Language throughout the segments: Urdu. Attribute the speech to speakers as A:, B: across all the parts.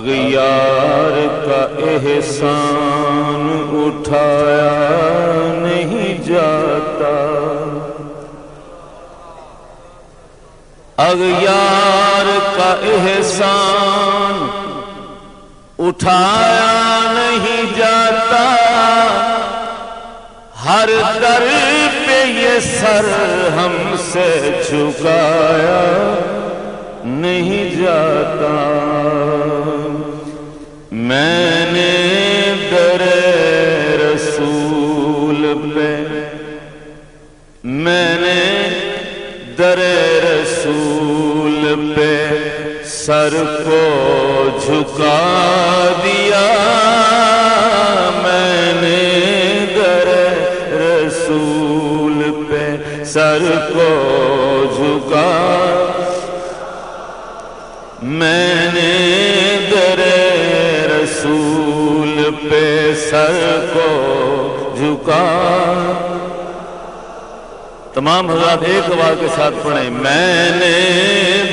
A: اغیار کا احسان اٹھایا نہیں جاتا، اغیار کا احسان اٹھایا نہیں جاتا، ہر در پہ یہ سر ہم سے جھکایا نہیں جاتا۔ میں نے در رسول پہ، میں نے در رسول پہ سر کو جھکا دیا، میں نے در رسول پہ سر کو جھکا، میں نے در رسول پہ سر کو جھکا۔ تمام حضرات ایک آواز کے ساتھ پڑھیں، میں نے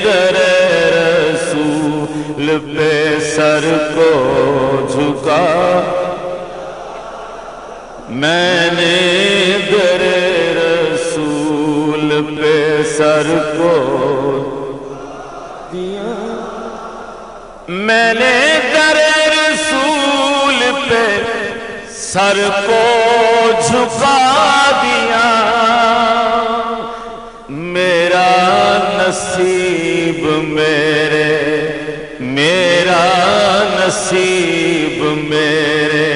A: در رسول پہ سر کو جھکا، میں نے در رسول پہ سر کو دیا، میں نے در رسول پہ سر کو جھکا دیا، میرا نصیب میرا نصیب میرے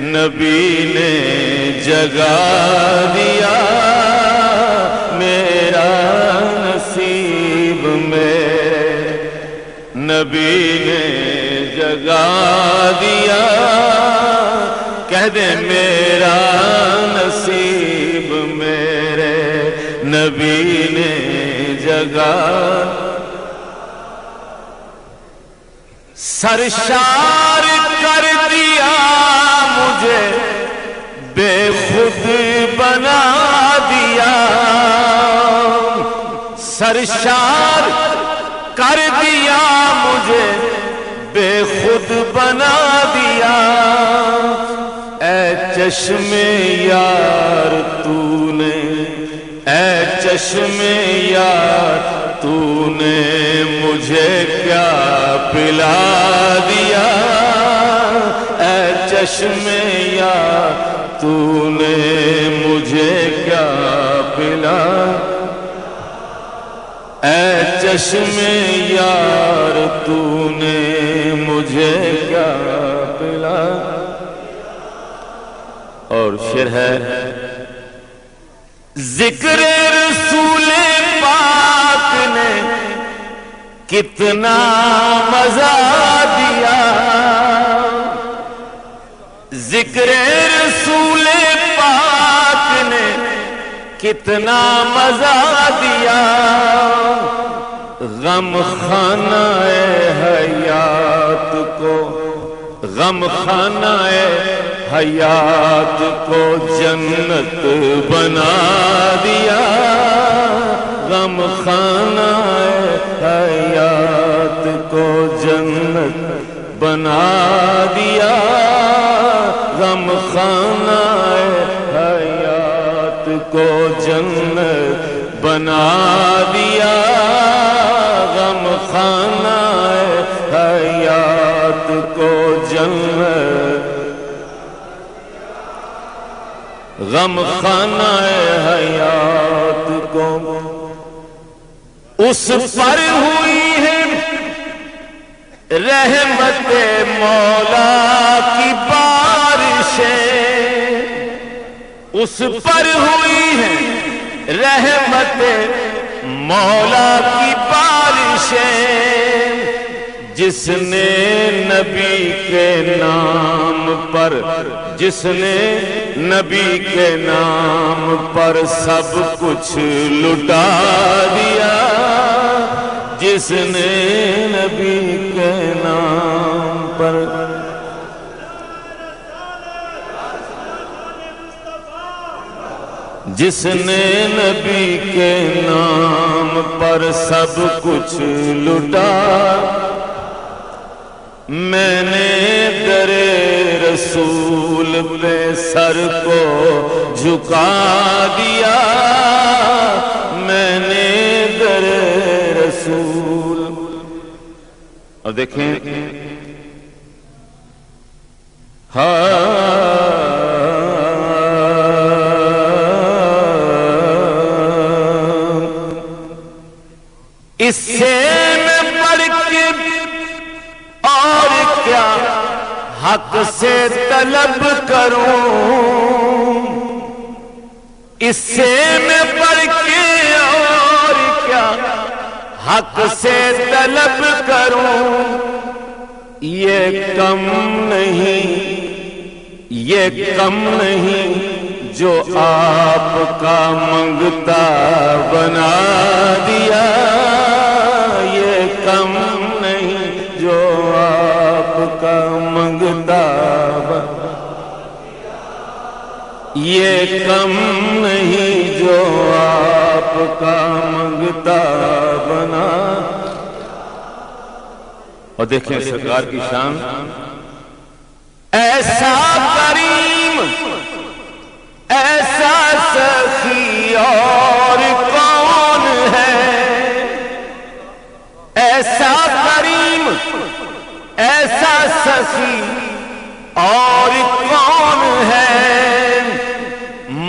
A: نبی نے جگا دیا، میرا نصیب میرے نبی نے جگا دیا۔ کہہ دیں میرا نصیب میرے نبی نے جگا، سرشار کر دیا مجھے، بے خود بنا دیا، سرشار کر دیا مجھے، بے خود بنا دیا، اے چشم یار تو نے، اے چشم یار تو نے مجھے کیا پلا دیا، اے چشم یار تو نے مجھے کیا پلا، اے چشم یار تو نے مجھے کیا پلا۔ اور شعر ہے، ذکر رسول پاک نے کتنا مزہ دیا، ذکر رسول پاک نے کتنا مزہ دیا، غم خانہ حیات کو، غم خانہ حیات کو جنت بنا دیا، غم خانہ حیات کو جنت بنا دیا، غم خانہ حیات کو جنت بنا دیا، غم خانہ حیات کو جنت، غم خانہ حیات کو اس پر ہوئی ہے رحمت مولا کی بارشیں، اس پر ہوئی ہے رحمت مولا کی بارشیں، جس نے نبی کے نام پر، جس نے نبی کے نام پر سب کچھ لٹا دیا، جس نے نبی کے نام پر، جس نے نبی کے نام پر سب کچھ لٹا، میں نے در رسول پہ سر کو جھکا دیا، میں نے در رسول۔ اور دیکھیں اس سے میں پڑھ کے اور کیا حق سے طلب کروں، اس سے میں پڑھ کے اور کیا حق سے طلب کروں، یہ کم نہیں، یہ کم نہیں جو آپ کا منگتا بنا دیا، یہ کم نہیں جو آپ کا منگتا بنا دیا، یہ کم نہیں جو آپ کا منگتا بنا۔ اور دیکھیں سرکار کی شان، ایسا کریم ایسا سخی اور کون ہے، ایسا کریم ایسا سخی اور کون ہے،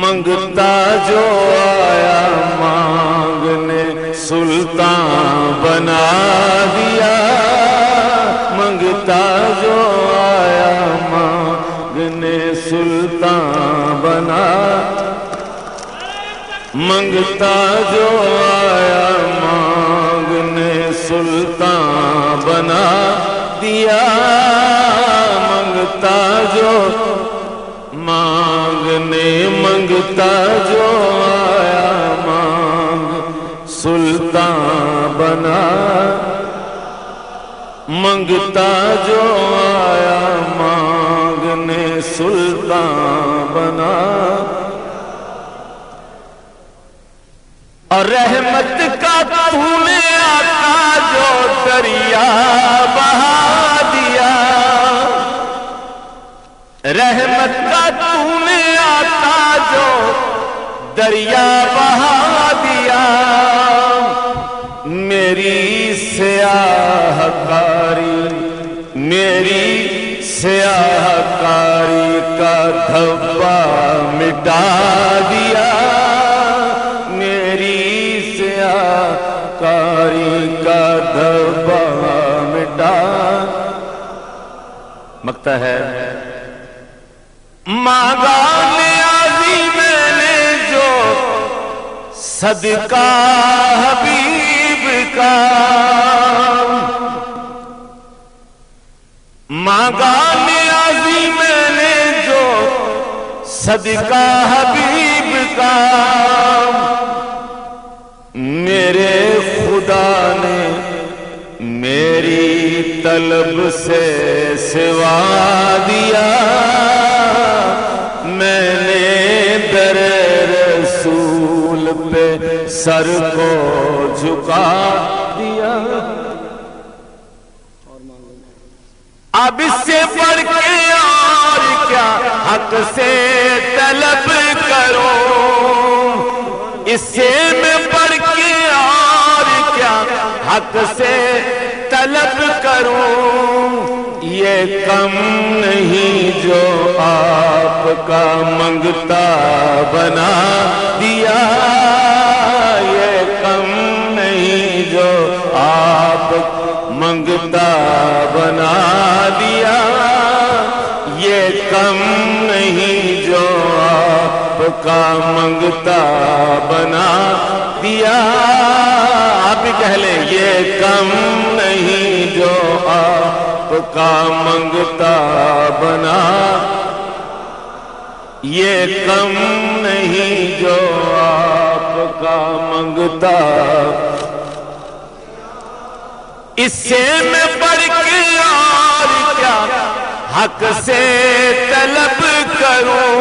A: منگتا جو آیا مانگنے سلطان بنا دیا، منگتا جو آیا مانگنے سلطان بنا، منگتا جو آیا مانگنے سلطان بنا دیا، منگتا جو منگتا جو آیا مانگ سلطان بنا، منگتا جو آیا مانگنے سلطان بنا۔ اور رحمت کا تو نے آقا جو دریا بہا دیا، رحمت کا تو نے آقا جو دریا بہا دیا، میری سیاہ کاری، میری سیاہ کاری کا دھبا مٹا دیا، میری سیاہ کاری کا دھبا مٹا۔ مانگتا ہے مانگا نیازی میں نے جو صدقہ حبیب کا، مانگا نیازی میں نے جو صدقہ حبیب کا، میرے خدا نے میری طلب سے سوا دیا، میں نے در رسول پہ سر کو جھکا دیا۔ اب اس سے بڑھ کے اور کیا حق سے طلب کروں، اس سے میں بڑھ کے اور کیا حق سے طلب کروں، یہ کم نہیں جو آپ کا منگتا بنا دیا، یہ کم نہیں جو آپ منگتا بنا دیا، یہ کم نہیں جو آپ کا منگتا بنا دیا۔ آپ بھی کہہ لیں یہ کم نہیں جو آپ کا منگتا بنا، یہ کم نہیں جو آپ کا منگتا، اس سے میں بڑھ کے اور کیا حق سے طلب کروں،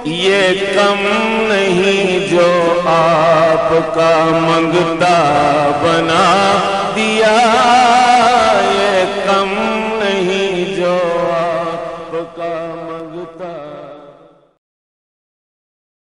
A: یہ کم نہیں جو آپ کا منگتا بنا